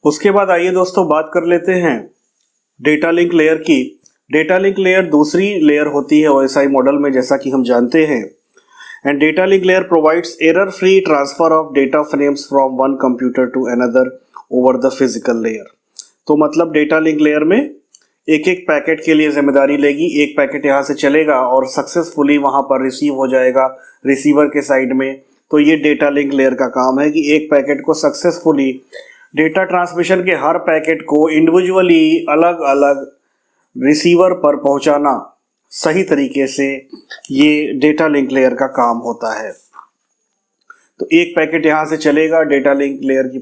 उसके बाद आइए दोस्तों बात कर लेते हैं डेटा लिंक लेयर की। डेटा लिंक लेयर दूसरी लेयर होती है ओएसआई मॉडल में, जैसा कि हम जानते हैं। And data link layer provides error free transfer of data frames from one computer to another over the physical layer. तो मतलब डेटा लिंक लेयर में एक एक पैकेट के लिए जिम्मेदारी लेगी। एक पैकेट यहाँ से चलेगा और सक्सेसफुली वहां पर रिसीव हो जाएगा रिसीवर के साइड में। तो ये डेटा लिंक लेयर का काम है कि एक पैकेट को सक्सेसफुली डेटा ट्रांसमिशन के हर पैकेट को इंडिविजुअली अलग अलग रिसीवर पर पहुंचाना सही तरीके से, ये डेटा लिंक लेयर का काम होता है। तो एक पैकेट यहाँ से चलेगा, डेटा लिंक लेयर की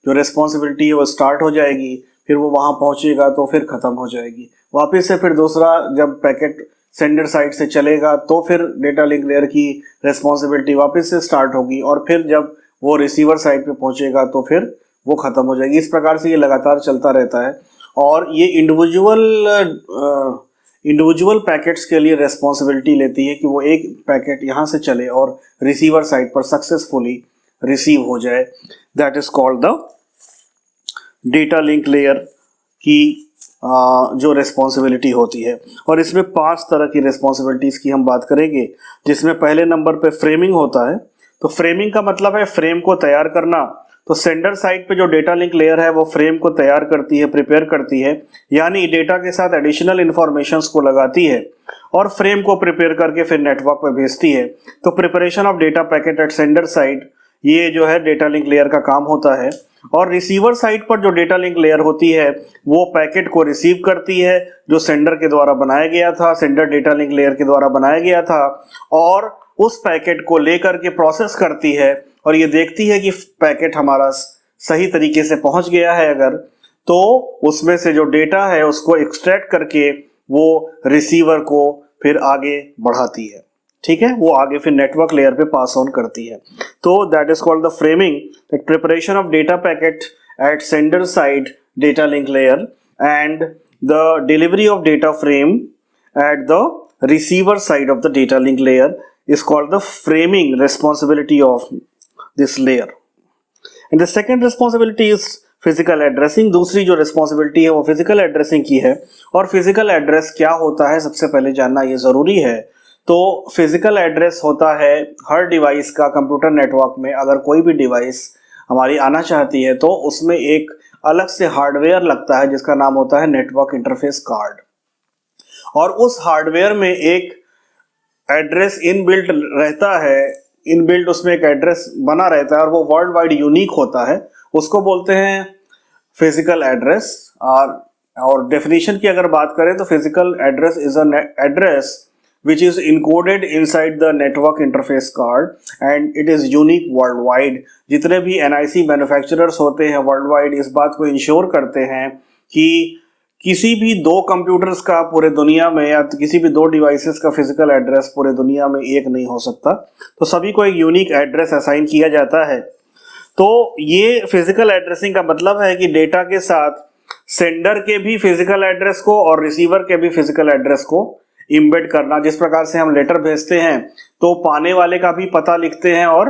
जो रिस्पॉन्सिबिलिटी है वो स्टार्ट हो जाएगी, फिर वो वहां पहुंचेगा तो फिर खत्म हो जाएगी। वापस से फिर दूसरा जब पैकेट सेंडर साइड से चलेगा तो फिर डेटा लिंक लेयर की रिस्पॉन्सिबिलिटी वापस से स्टार्ट होगी, और फिर जब वो रिसीवर साइड पे पहुंचेगा तो फिर वो खत्म हो जाएगी। इस प्रकार से ये लगातार चलता रहता है और ये इंडिविजुअल पैकेट्स के लिए रिस्पॉन्सिबिलिटी लेती है कि वो एक पैकेट यहाँ से चले और रिसीवर साइड पर सक्सेसफुली रिसीव हो जाए। That is called the data link layer की जो रिस्पॉन्सिबिलिटी होती है। और इसमें 5 तरह की रिस्पॉन्सिबिलिटीज की हम बात करेंगे, जिसमें पहले नंबर पे फ्रेमिंग होता है। तो फ्रेमिंग का मतलब है फ्रेम को तैयार करना। तो सेंडर साइड पे जो डेटा लिंक लेयर है वो फ्रेम को तैयार करती है, प्रिपेयर करती है, यानी डेटा के साथ एडिशनल इंफॉर्मेशंस को लगाती है और फ्रेम को प्रिपेयर करके फिर नेटवर्क पे भेजती है। तो preparation of data packet at sender side, ये जो है डेटा लिंक लेयर का काम होता है। और रिसीवर साइड पर जो डेटा लिंक लेयर होती है वो पैकेट को रिसीव करती है जो सेंडर के द्वारा बनाया गया था, सेंडर डेटा लिंक लेयर के द्वारा बनाया गया था, और उस पैकेट को लेकर के प्रोसेस करती है और ये देखती है कि पैकेट हमारा सही तरीके से पहुंच गया है। अगर तो उसमें से जो डेटा है उसको एक्सट्रैक्ट करके वो रिसीवर को फिर आगे बढ़ाती है। ठीक है, वो आगे फिर नेटवर्क लेयर पे पास ऑन करती है। तो that is called the framing, the preparation of data packet at sender side data link layer and the delivery of data frame at the receiver side of the data link layer is called the framing responsibility of this layer. And the second responsibility is physical addressing. दूसरी जो responsibility है वो physical addressing की है। और physical address क्या होता है सबसे पहले जानना ये जरूरी है। तो physical address होता है हर डिवाइस का कंप्यूटर नेटवर्क में। अगर कोई भी डिवाइस हमारी आना चाहती है तो उसमें एक अलग से हार्डवेयर लगता है जिसका नाम होता है नेटवर्क इंटरफेस कार्ड, और उस हार्डवेयर में एक एड्रेस इनबिल्ट रहता है। इनबिल्ट उसमें एक एड्रेस बना रहता है और वो वर्ल्ड वाइड यूनिक होता है, उसको बोलते हैं फिजिकल एड्रेस। और डेफिनेशन की अगर बात करें तो physical address is an address which is encoded inside the network interface card and it is unique world wide. जितने भी एनआईसी मैन्युफैक्चरर्स होते हैं वर्ल्ड वाइड इस बात को इंश्योर करते हैं कि किसी भी 2 कंप्यूटर्स का पूरे दुनिया में या किसी भी 2 डिवाइसेस का फिजिकल एड्रेस पूरे दुनिया में एक नहीं हो सकता। तो सभी को एक यूनिक एड्रेस असाइन किया जाता है। तो ये फिजिकल एड्रेसिंग का मतलब है कि डेटा के साथ सेंडर के भी फिजिकल एड्रेस को और रिसीवर के भी फिजिकल एड्रेस को इम्बेड करना। जिस प्रकार से हम लेटर भेजते हैं तो पाने वाले का भी पता लिखते हैं और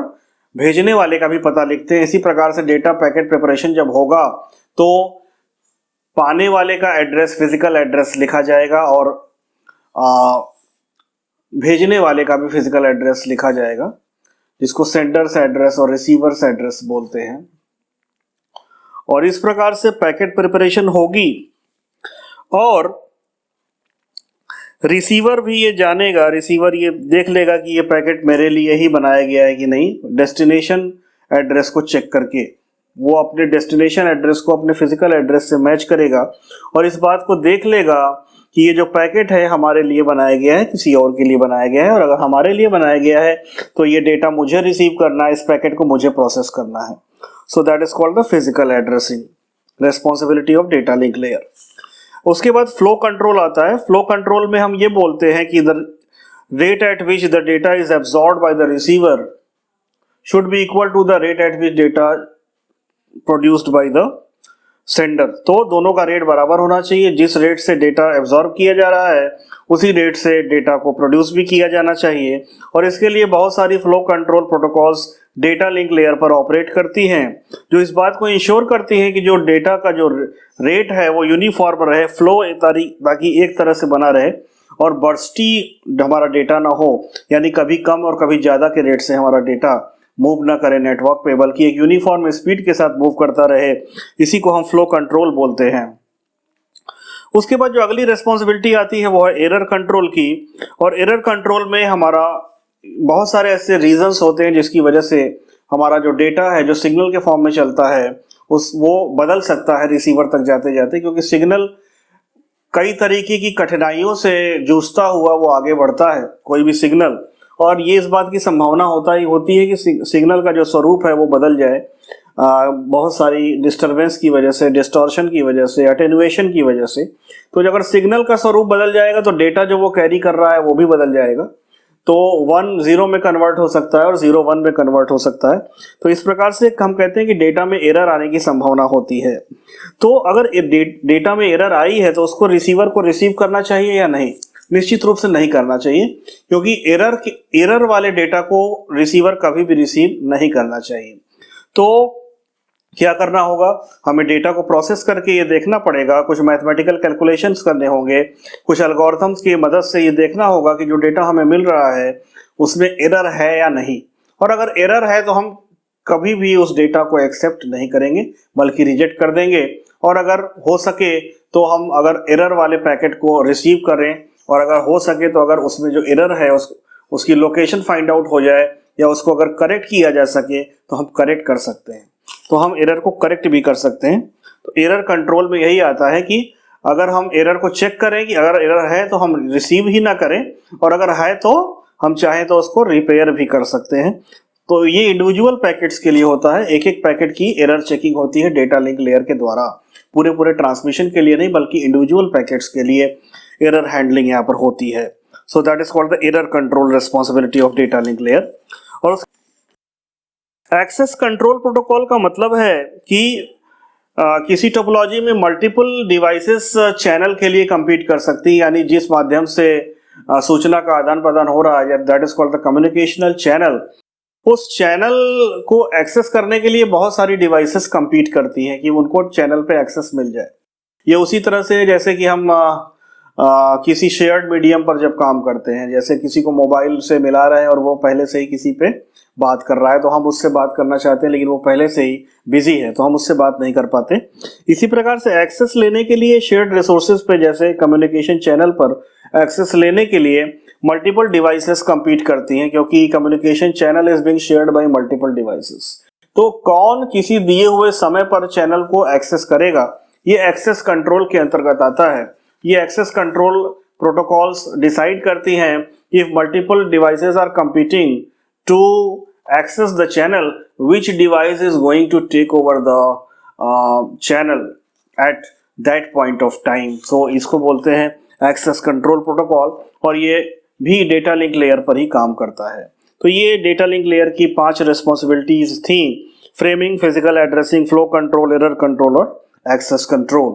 भेजने वाले का भी पता लिखते हैं, इसी प्रकार से डेटा पैकेट प्रिपरेशन जब होगा तो पाने वाले का एड्रेस फिजिकल एड्रेस लिखा जाएगा और भेजने वाले का भी फिजिकल एड्रेस लिखा जाएगा, जिसको सेंडर्स एड्रेस और रिसीवर्स एड्रेस बोलते हैं। और इस प्रकार से पैकेट प्रिपरेशन होगी और रिसीवर भी ये जानेगा, रिसीवर ये देख लेगा कि ये पैकेट मेरे लिए ही बनाया गया है कि नहीं, डेस्टिनेशन एड्रेस को चेक करके वो अपने डेस्टिनेशन एड्रेस को अपने फिजिकल एड्रेस से मैच करेगा और इस बात को देख लेगा कि ये जो पैकेट है हमारे लिए बनाया गया है, किसी और के लिए बनाया गया है, और अगर हमारे लिए बनाया गया है तो ये डेटा मुझे रिसीव करना है, इस पैकेट को मुझे प्रोसेस करना है। So that is called the physical addressing responsibility of data link layer. उसके बाद फ्लो कंट्रोल आता है। फ्लो कंट्रोल में हम ये बोलते हैं कि the rate at which the data is absorbed by the receiver should be equal to the rate at which data produced by the sender. तो दोनों का रेट बराबर होना चाहिए, जिस रेट से डेटा एब्जॉर्ब किया जा रहा है उसी रेट से डेटा को प्रोड्यूस भी किया जाना चाहिए। और इसके लिए बहुत सारी flow control protocols data link layer पर ऑपरेट करती हैं, जो इस बात को इंश्योर करती हैं कि जो डेटा का जो रेट है वो यूनिफॉर्म रहे, फ्लो ताकि एक तरह से बना रहे और बर्स्टी हमारा डेटा ना हो, यानी कभी कम और कभी ज़्यादा के रेट से हमारा डेटा मूव ना करे नेटवर्क पे, बल्कि एक यूनिफॉर्म स्पीड के साथ मूव करता रहे। इसी को हम फ्लो कंट्रोल बोलते हैं। उसके बाद जो अगली रिस्पॉन्सिबिलिटी आती है वो है एरर कंट्रोल की। और एरर कंट्रोल में हमारा बहुत सारे ऐसे रीजंस होते हैं जिसकी वजह से हमारा जो डेटा है जो सिग्नल के फॉर्म में चलता है वो बदल सकता है रिसीवर तक जाते जाते, क्योंकि सिग्नल कई तरीके की कठिनाइयों से जूझता हुआ वो आगे बढ़ता है कोई भी सिग्नल। और ये इस बात की संभावना होती है कि सिग्नल का जो स्वरूप है वो बदल जाए बहुत सारी डिस्टरबेंस की वजह से, डिस्टॉर्शन की वजह से, अटेनुएशन की वजह से। तो अगर सिग्नल का स्वरूप बदल जाएगा तो डेटा जो वो कैरी कर रहा है वो भी बदल जाएगा। तो 1 0 में कन्वर्ट हो सकता है और 0 1 में कन्वर्ट हो सकता है। तो इस प्रकार से हम कहते हैं कि डेटा में एरर आने की संभावना होती है। तो अगर डेटा में एरर आई है तो उसको रिसीवर को रिसीव करना चाहिए या नहीं? निश्चित रूप से नहीं करना चाहिए, क्योंकि एरर वाले डेटा को रिसीवर कभी भी रिसीव नहीं करना चाहिए। तो क्या करना होगा, हमें डेटा को प्रोसेस करके ये देखना पड़ेगा, कुछ मैथमेटिकल कैलकुलेशंस करने होंगे, कुछ एल्गोरिथम्स की मदद से ये देखना होगा कि जो डेटा हमें मिल रहा है उसमें एरर है या नहीं। और अगर एरर है तो हम कभी भी उस डेटा को एक्सेप्ट नहीं करेंगे बल्कि रिजेक्ट कर देंगे। और अगर हो सके तो हम अगर एरर वाले पैकेट को रिसीव करें, और अगर हो सके तो अगर उसमें जो एरर है उसकी लोकेशन फाइंड आउट हो जाए या उसको अगर करेक्ट किया जा सके तो हम करेक्ट कर सकते हैं। तो हम एरर को करेक्ट भी कर सकते हैं। तो एरर कंट्रोल में यही आता है कि अगर हम एरर को चेक करें कि अगर एरर है तो हम रिसीव ही ना करें, और अगर है तो हम चाहें तो उसको रिपेयर भी कर सकते हैं। तो ये इंडिविजुअल पैकेट्स के लिए होता है, एक एक पैकेट की एरर चेकिंग होती है डेटा लिंक लेयर के द्वारा, पूरे ट्रांसमिशन के लिए नहीं बल्कि इंडिविजुअल पैकेट्स के लिए एरर हैंडलिंग यहाँ पर होती है। So that is called the error control responsibility of data link layer. और एक्सेस कंट्रोल प्रोटोकॉल का मतलब है कि किसी टोपोलॉजी में मल्टीपल डिवाइसेस चैनल के लिए compete कर सकती है, यानी जिस माध्यम से सूचना का आदान प्रदान हो रहा है, that is called the communicational channel. उस चैनल को एक्सेस करने के लिए बहुत सारी डिवाइसेस compete करती हैं कि उनको चैनल पे एक्सेस मिल जाए। ये उसी तरह से जैसे कि हम किसी शेयर्ड मीडियम पर जब काम करते हैं, जैसे किसी को मोबाइल से मिला रहे हैं और वो पहले से ही किसी पे बात कर रहा है, तो हम उससे बात करना चाहते हैं लेकिन वो पहले से ही बिजी है तो हम उससे बात नहीं कर पाते। इसी प्रकार से एक्सेस लेने के लिए शेयर्ड रिसोर्सेज पे, जैसे कम्युनिकेशन चैनल पर एक्सेस लेने के लिए मल्टीपल डिवाइसेस compete करती हैं, क्योंकि communication channel is being shared by multiple devices. तो कौन किसी दिए हुए समय पर चैनल को एक्सेस करेगा, ये एक्सेस कंट्रोल के अंतर्गत आता है। ये एक्सेस कंट्रोल प्रोटोकॉल्स डिसाइड करती हैं if multiple devices are competing to access the channel, which device is going to take over the channel at that point of time। so इसको बोलते हैं एक्सेस कंट्रोल प्रोटोकॉल, और ये भी data link layer पर ही काम करता है। तो ये डेटा लिंक लेयर की 5 रिस्पॉन्सिबिलिटीज थी: framing, physical addressing, flow control, error control और एक्सेस कंट्रोल।